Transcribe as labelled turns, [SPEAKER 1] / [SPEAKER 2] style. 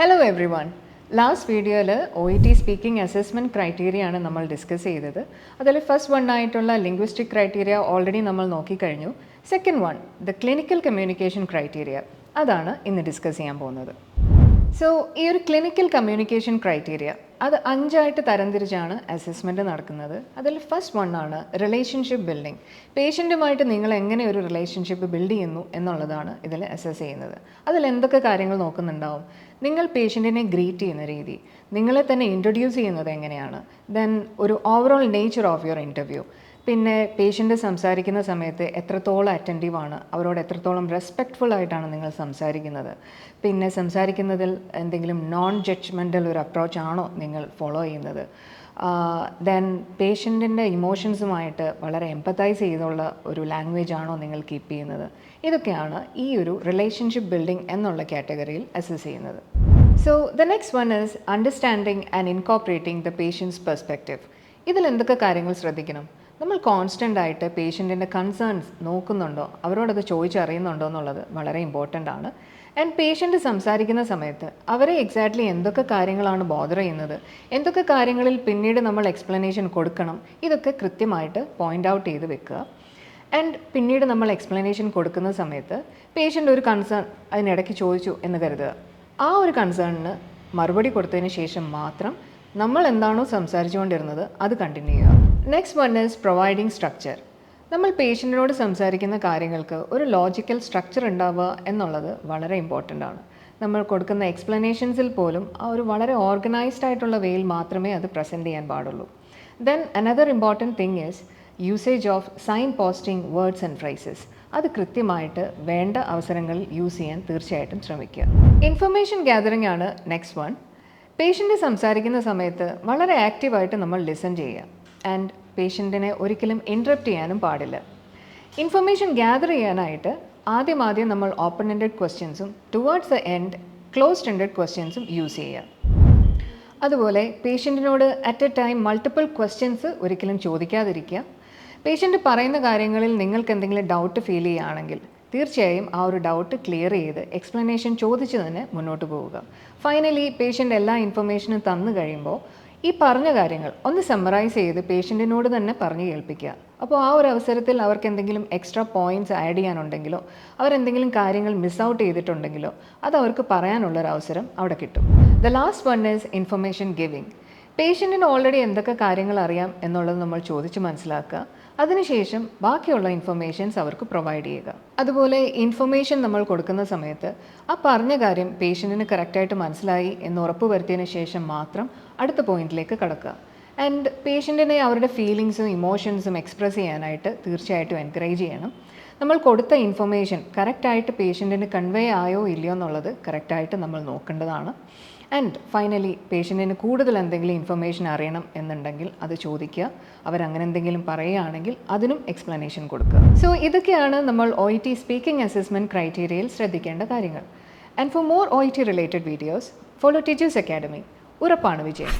[SPEAKER 1] Hello everyone. Last video OET speaking assessment criteria ആണ് നമ്മൾ discuss ചെയ്തത്. അതിൽ ഫസ്റ്റ് വൺ ആയിട്ടുള്ള ലിംഗ്വിസ്റ്റിക് ക്രൈറ്റീരിയ ഓൾറെഡി നമ്മൾ നോക്കിക്കഴിഞ്ഞു. Second one the clinical communication criteria, അതാണ് ഇന്ന് ഡിസ്കസ് ചെയ്യാൻ പോകുന്നത്. സോ ഈ ഒരു ക്ലിനിക്കൽ കമ്മ്യൂണിക്കേഷൻ ക്രൈറ്റീരിയ അത് 5 ആയിട്ട് തരംതിരിച്ചാണ് അസസ്മെൻറ്റ് നടക്കുന്നത്. അതിൽ ഫസ്റ്റ് വൺ ആണ് റിലേഷൻഷിപ്പ് ബിൽഡിംഗ്. പേഷ്യൻറ്റുമായിട്ട് നിങ്ങൾ എങ്ങനെ ഒരു റിലേഷൻഷിപ്പ് ബിൽഡ് ചെയ്യുന്നു എന്നുള്ളതാണ് ഇതിൽ അസസ് ചെയ്യുന്നത്. അതിൽ എന്തൊക്കെ കാര്യങ്ങൾ നോക്കുന്നുണ്ടാവും? നിങ്ങൾ പേഷ്യൻറ്റിനെ ഗ്രീറ്റ് ചെയ്യുന്ന രീതി, നിങ്ങളെ തന്നെ ഇൻട്രൊഡ്യൂസ് ചെയ്യുന്നത് എങ്ങനെയാണ്, ദെൻ ഒരു overall nature of your interview, പിന്നെ പേഷ്യൻ്റ് സംസാരിക്കുന്ന സമയത്ത് എത്രത്തോളം അറ്റൻറ്റീവാണ്, അവരോട് എത്രത്തോളം റെസ്പെക്റ്റ്ഫുൾ ആയിട്ടാണ് നിങ്ങൾ സംസാരിക്കുന്നത്, പിന്നെ സംസാരിക്കുന്നതിൽ എന്തെങ്കിലും നോൺ ജഡ്ജ്മെൻ്റൽ ഒരു അപ്രോച്ചാണോ നിങ്ങൾ ഫോളോ ചെയ്യുന്നത്, ദെൻ പേഷ്യൻറ്റിൻ്റെ ഇമോഷൻസുമായിട്ട് വളരെ എംപത്തൈസ് ചെയ്തുള്ള ഒരു ലാംഗ്വേജ് ആണോ നിങ്ങൾ കീപ്പ് ചെയ്യുന്നത്. ഇതൊക്കെയാണ് ഈ ഒരു റിലേഷൻഷിപ്പ് ബിൽഡിംഗ് എന്നുള്ള കാറ്റഗറിയിൽ അസസ് ചെയ്യുന്നത്. So the next one is understanding and incorporating the patient's perspective. ഇതിൽ എന്തൊക്കെ കാര്യങ്ങൾ ശ്രദ്ധിക്കണം? നമ്മൾ കോൺസ്റ്റൻ്റ് ആയിട്ട് പേഷ്യൻറ്റിൻ്റെ കൺസേൺസ് നോക്കുന്നുണ്ടോ, അവരോടത് ചോദിച്ചറിയുന്നുണ്ടോ എന്നുള്ളത് വളരെ ഇമ്പോർട്ടൻ്റ് ആണ്. ആൻഡ് പേഷ്യൻ്റ് സംസാരിക്കുന്ന സമയത്ത് അവരെ എക്സാക്ട്ലി എന്തൊക്കെ കാര്യങ്ങളാണ് ബോദർ ചെയ്യുന്നത്, എന്തൊക്കെ കാര്യങ്ങളിൽ പിന്നീട് നമ്മൾ എക്സ്പ്ലനേഷൻ കൊടുക്കണം, ഇതൊക്കെ കൃത്യമായിട്ട് പോയിൻ്റ് ഔട്ട് ചെയ്ത് വെക്കുക. ആൻഡ് പിന്നീട് നമ്മൾ എക്സ്പ്ലനേഷൻ കൊടുക്കുന്ന സമയത്ത് പേഷ്യൻ്റ് ഒരു കൺസേൺ അതിനിടയ്ക്ക് ചോദിച്ചു എന്ന് കരുതുക. ആ ഒരു കൺസേണിന് മറുപടി കൊടുത്തതിന് ശേഷം മാത്രം നമ്മൾ എന്താണോ സംസാരിച്ചുകൊണ്ടിരുന്നത് അത് കണ്ടിന്യൂ ചെയ്യുക. Next one is providing structure. നമ്മൾ പേഷ്യൻറ്റിനോട് സംസാരിക്കുന്ന കാര്യങ്ങൾക്ക് ഒരു ലോജിക്കൽ സ്ട്രക്ചർ ഉണ്ടാവുക എന്നുള്ളത് വളരെ ഇമ്പോർട്ടൻ്റ് ആണ്. നമ്മൾ കൊടുക്കുന്ന എക്സ്പ്ലനേഷൻസിൽ പോലും ആ ഒരു വളരെ ഓർഗനൈസ്ഡ് ആയിട്ടുള്ള വേയിൽ മാത്രമേ അത് പ്രസൻറ്റ് ചെയ്യാൻ പാടുള്ളൂ. Then another important thing is usage of sine posting words and friezes. അത് കൃത്യമായിട്ട് വേണ്ട അവസരങ്ങളിൽ യൂസ് ചെയ്യാൻ തീർച്ചയായിട്ടും ശ്രമിക്കുക. ഇൻഫർമേഷൻ ഗ്യാതറിംഗ് ആണ് നെക്സ്റ്റ് വൺ. പേഷ്യൻ്റ് സംസാരിക്കുന്ന സമയത്ത് വളരെ ആക്റ്റീവായിട്ട് നമ്മൾ ലിസൺ ചെയ്യുക. ആൻഡ് പേഷ്യൻറ്റിനെ ഒരിക്കലും ഇൻറ്ററപ്റ്റ് ചെയ്യാനും പാടില്ല. ഇൻഫർമേഷൻ ഗ്യാദർ ചെയ്യാനായിട്ട് ആദ്യം നമ്മൾ ഓപ്പൺ എൻഡഡ് ക്വസ്റ്റ്യൻസും towards the end closed ended ക്വസ്റ്റ്യൻസും യൂസ് ചെയ്യുക. അതുപോലെ പേഷ്യൻറ്റിനോട് at a time multiple questions ഒരിക്കലും ചോദിക്കാതിരിക്കുക. പേഷ്യൻ്റ് പറയുന്ന കാര്യങ്ങളിൽ നിങ്ങൾക്ക് എന്തെങ്കിലും ഡൗട്ട് ഫീൽ ചെയ്യുകയാണെങ്കിൽ തീർച്ചയായും ആ ഒരു ഡൗട്ട് ക്ലിയർ ചെയ്ത് എക്സ്പ്ലനേഷൻ ചോദിച്ച് തന്നെ മുന്നോട്ട് പോവുക. ഫൈനലി പേഷ്യൻ്റ് എല്ലാ ഇൻഫർമേഷനും തന്നു കഴിയുമ്പോൾ ഈ പറഞ്ഞ കാര്യങ്ങൾ ഒന്ന് സമ്മറൈസ് ചെയ്ത് പേഷ്യൻറ്റിനോട് തന്നെ പറഞ്ഞു കേൾപ്പിക്കുക. അപ്പോൾ ആ ഒരു അവസരത്തിൽ അവർക്ക് എന്തെങ്കിലും എക്സ്ട്രാ പോയിൻറ്റ്സ് ആഡ് ചെയ്യാനുണ്ടെങ്കിലോ അവരെന്തെങ്കിലും കാര്യങ്ങൾ മിസ് ഔട്ട് ചെയ്തിട്ടുണ്ടെങ്കിലോ അത് അവർക്ക് പറയാനുള്ളൊരു അവസരം അവിടെ കിട്ടും. The last one is information giving. പേഷ്യൻറ്റിന് ഓൾറെഡി എന്തൊക്കെ കാര്യങ്ങൾ അറിയാം എന്നുള്ളത് നമ്മൾ ചോദിച്ച് മനസ്സിലാക്കുക. അതിനുശേഷം ബാക്കിയുള്ള ഇൻഫർമേഷൻസ് അവർക്ക് പ്രൊവൈഡ് ചെയ്യുക. അതുപോലെ ഇൻഫർമേഷൻ നമ്മൾ കൊടുക്കുന്ന സമയത്ത് ആ പറഞ്ഞ കാര്യം പേഷ്യൻറ്റിന് കറക്റ്റായിട്ട് മനസ്സിലായി എന്ന് ഉറപ്പ് വരുത്തിയതിന് ശേഷം മാത്രം അടുത്ത പോയിന്റിലേക്ക് കടക്കുക. ആൻഡ് പേഷ്യൻറ്റിനെ അവരുടെ ഫീലിങ്സും ഇമോഷൻസും എക്സ്പ്രസ് ചെയ്യാനായിട്ട് തീർച്ചയായിട്ടും എൻകറേജ് ചെയ്യണം. നമ്മൾ കൊടുത്ത ഇൻഫർമേഷൻ കറക്റ്റായിട്ട് പേഷ്യൻറ്റിന് കൺവേ ആയോ ഇല്ലയോ എന്നുള്ളത് കറക്റ്റായിട്ട് നമ്മൾ നോക്കേണ്ടതാണ്. ആൻഡ് ഫൈനലി പേഷ്യൻറ്റിന് കൂടുതൽ എന്തെങ്കിലും ഇൻഫർമേഷൻ അറിയണം എന്നുണ്ടെങ്കിൽ അത് ചോദിക്കുക. അവരങ്ങനെ എന്തെങ്കിലും പറയുകയാണെങ്കിൽ അതിനും എക്സ്പ്ലനേഷൻ കൊടുക്കുക. സോ ഇതൊക്കെയാണ് നമ്മൾ OET സ്പീക്കിംഗ് അസസ്മെൻറ്റ് ക്രൈറ്റീരിയയിൽ ശ്രദ്ധിക്കേണ്ട കാര്യങ്ങൾ. And for more OET related videos follow teachers academy. ഉറപ്പാണ് വിജയം.